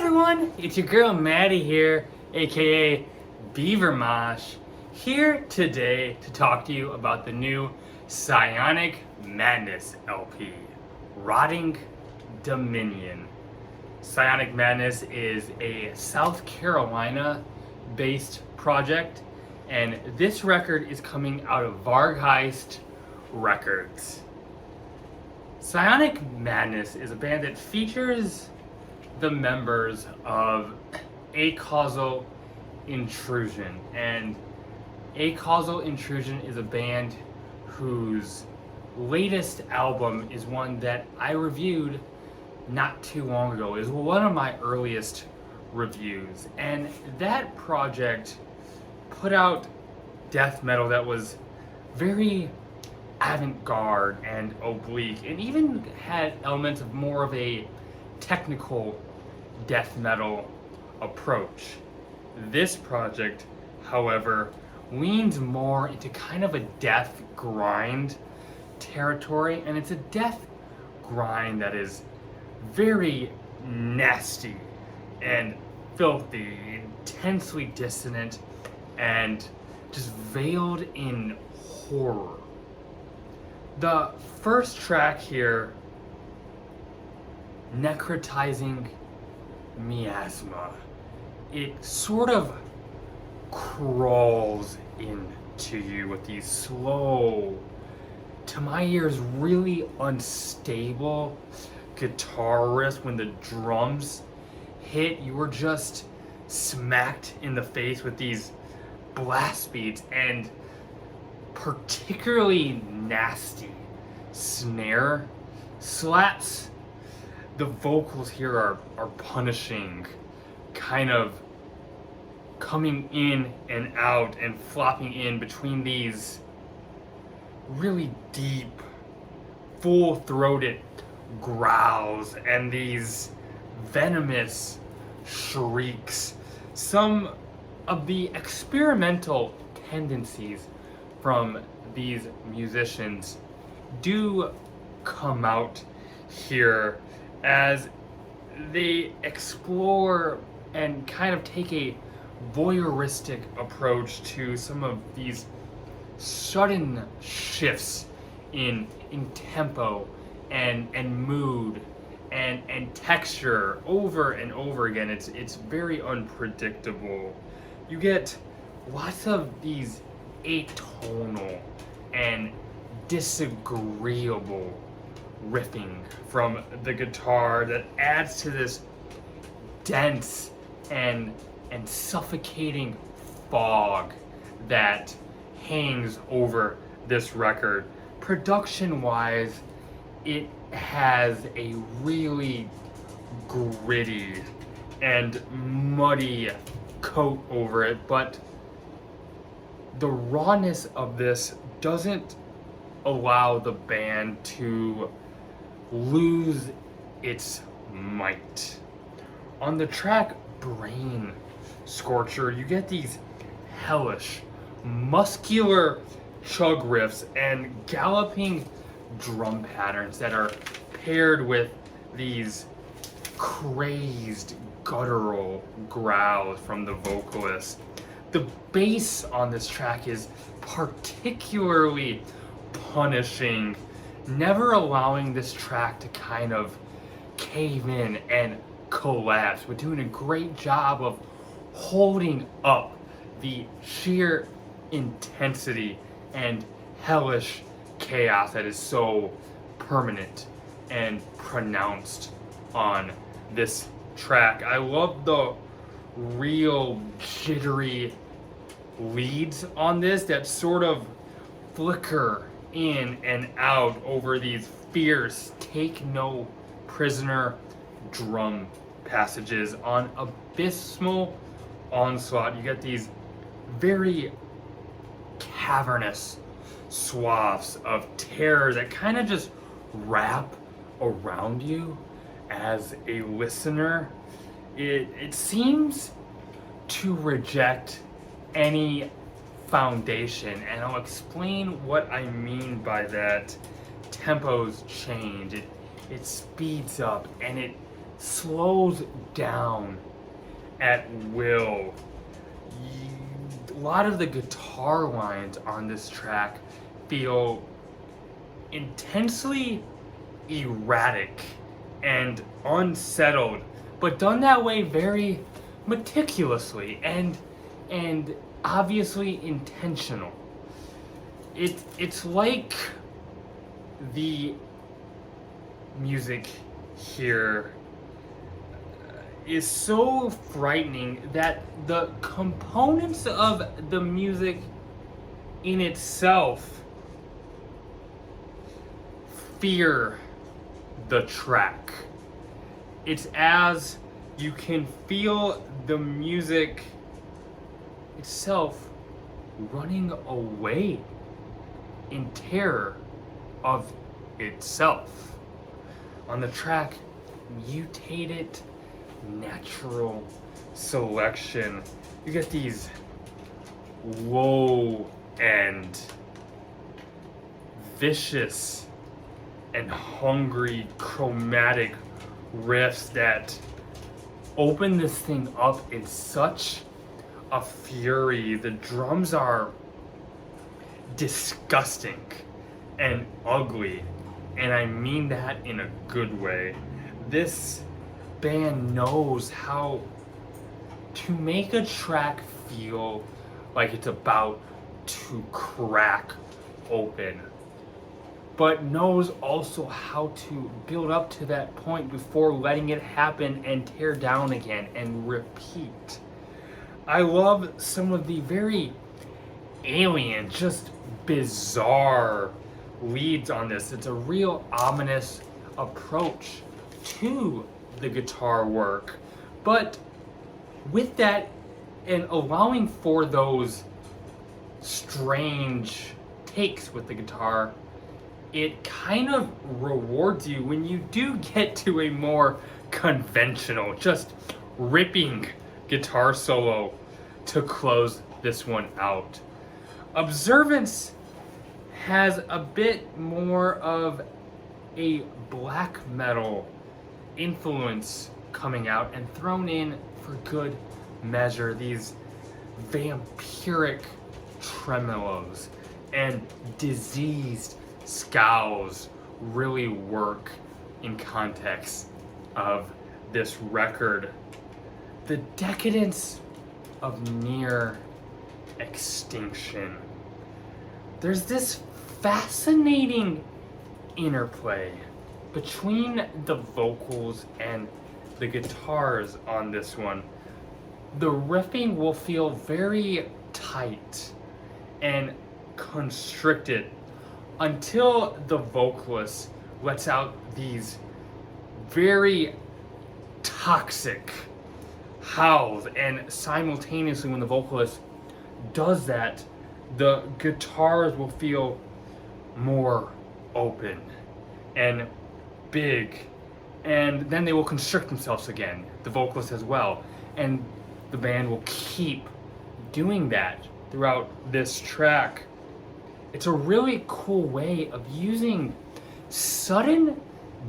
everyone, it's your girl Maddie here, aka Beaver Mosh, here today to talk to you about the new Psionic Madness LP, Rotting Dominion. Psionic Madness is a South Carolina based project, and this record is coming out of Vargheist Records. Psionic Madness is a band that features the members of Acausal Intrusion, and Acausal Intrusion is a band whose latest album is one that I reviewed not too long ago. It was one of my earliest reviews, and that project put out death metal that was very avant-garde and oblique, and even had elements of more of a technical death metal approach. This project, however, leans more into kind of a death grind territory, and it's a death grind that is very nasty and filthy, intensely dissonant, and just veiled in horror. The first track here, Necrotizing Miasma, it sort of crawls into you with these slow, to my ears, really unstable guitar riffs. When the drums hit, you were just smacked in the face with these blast beats and particularly nasty snare slaps. The vocals here are punishing, kind of coming in and out and flopping in between these really deep, full-throated growls and these venomous shrieks. Some of the experimental tendencies from these musicians do come out here as they explore and kind of take a voyeuristic approach to some of these sudden shifts in tempo and mood and texture over and over again. It's very unpredictable. You get lots of these atonal and disagreeable riffing from the guitar that adds to this dense and suffocating fog that hangs over this record. Production-wise, it has a really gritty and muddy coat over it, but the rawness of this doesn't allow the band to lose its might. On the track Brain Scorcher, you get these hellish, muscular chug riffs and galloping drum patterns that are paired with these crazed guttural growls from the vocalist. The bass on this track is particularly punishing, never allowing this track to kind of cave in and collapse, but doing a great job of holding up the sheer intensity and hellish chaos that is so permanent and pronounced on this track. I love the real jittery leads on this that sort of flicker in and out over these fierce take no prisoner drum passages. On Abysmal Onslaught, you get these very cavernous swaths of terror that kind of just wrap around you as a listener. It seems to reject any foundation, and I'll explain what I mean by that. Tempos change, it speeds up, and it slows down at will. A lot of the guitar lines on this track feel intensely erratic and unsettled, but done that way very meticulously and obviously intentional. It's like the music here is so frightening that the components of the music in itself fear the track. It's as you can feel the music itself running away in terror of itself. On the track, mutated natural selection, you get these low and vicious and hungry chromatic riffs that open this thing up in such a fury. The drums are disgusting and ugly, and I mean that in a good way. This band knows how to make a track feel like it's about to crack open, but knows also how to build up to that point before letting it happen and tear down again and repeat. I love some of the very alien, just bizarre leads on this. It's a real ominous approach to the guitar work, but with that and allowing for those strange takes with the guitar, it kind of rewards you when you do get to a more conventional, just ripping guitar solo to close this one out. Observance has a bit more of a black metal influence coming out and thrown in for good measure. These vampiric tremolos and diseased scowls really work in context of this record. The decadence of near extinction. There's this fascinating interplay between the vocals and the guitars on this one. The riffing will feel very tight and constricted until the vocalist lets out these very toxic howls, and simultaneously when the vocalist does that, the guitars will feel more open and big, and then they will constrict themselves again, the vocalist as well, and the band will keep doing that throughout this track. It's a really cool way of using sudden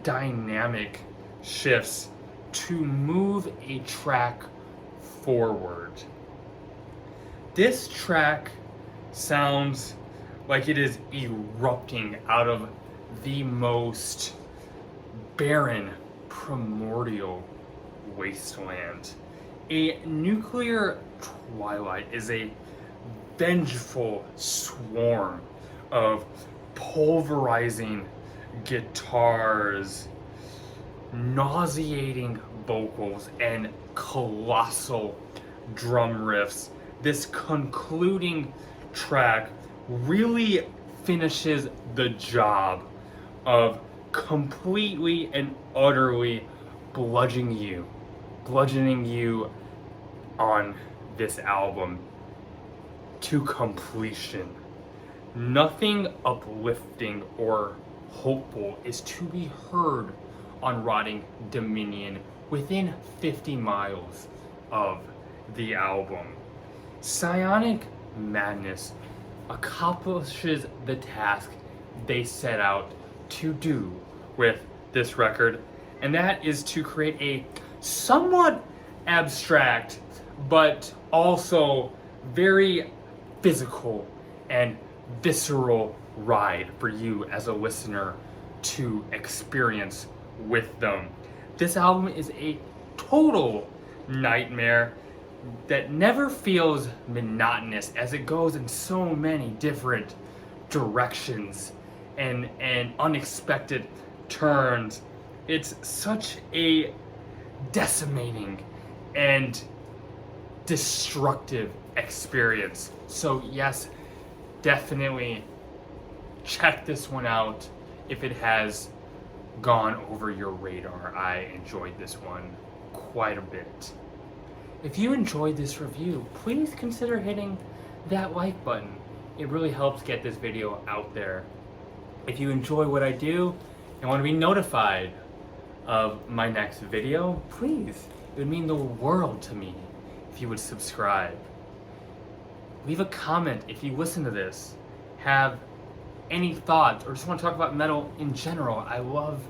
dynamic shifts to move a track forward. This track sounds like it is erupting out of the most barren, primordial wasteland. A nuclear twilight is a vengeful swarm of pulverizing guitars, nauseating vocals, and colossal drum riffs. This concluding track really finishes the job of completely and utterly bludgeoning you on this album to completion. Nothing uplifting or hopeful is to be heard on Rotting Dominion within 50 miles of the album. Psionic Madness accomplishes the task they set out to do with this record, and that is to create a somewhat abstract but also very physical and visceral ride for you as a listener to experience with them. This album is a total nightmare that never feels monotonous as it goes in so many different directions and unexpected turns. It's such a decimating and destructive experience. So yes, definitely check this one out if it has gone over your radar. I enjoyed this one quite a bit. If you enjoyed this review, please consider hitting that like button. It really helps get this video out there. If you enjoy what I do and want to be notified of my next video, please, it would mean the world to me if you would subscribe. Leave a comment if you listen to this, have any thoughts, or just want to talk about metal in general. I love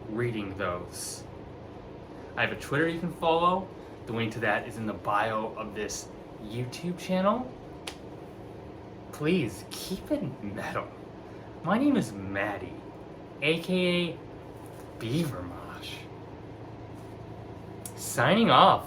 reading those. I have a Twitter you can follow. The link to that is in the bio of this YouTube channel. Please keep it metal. My name is Maddie, aka Beaver Mosh. Signing off.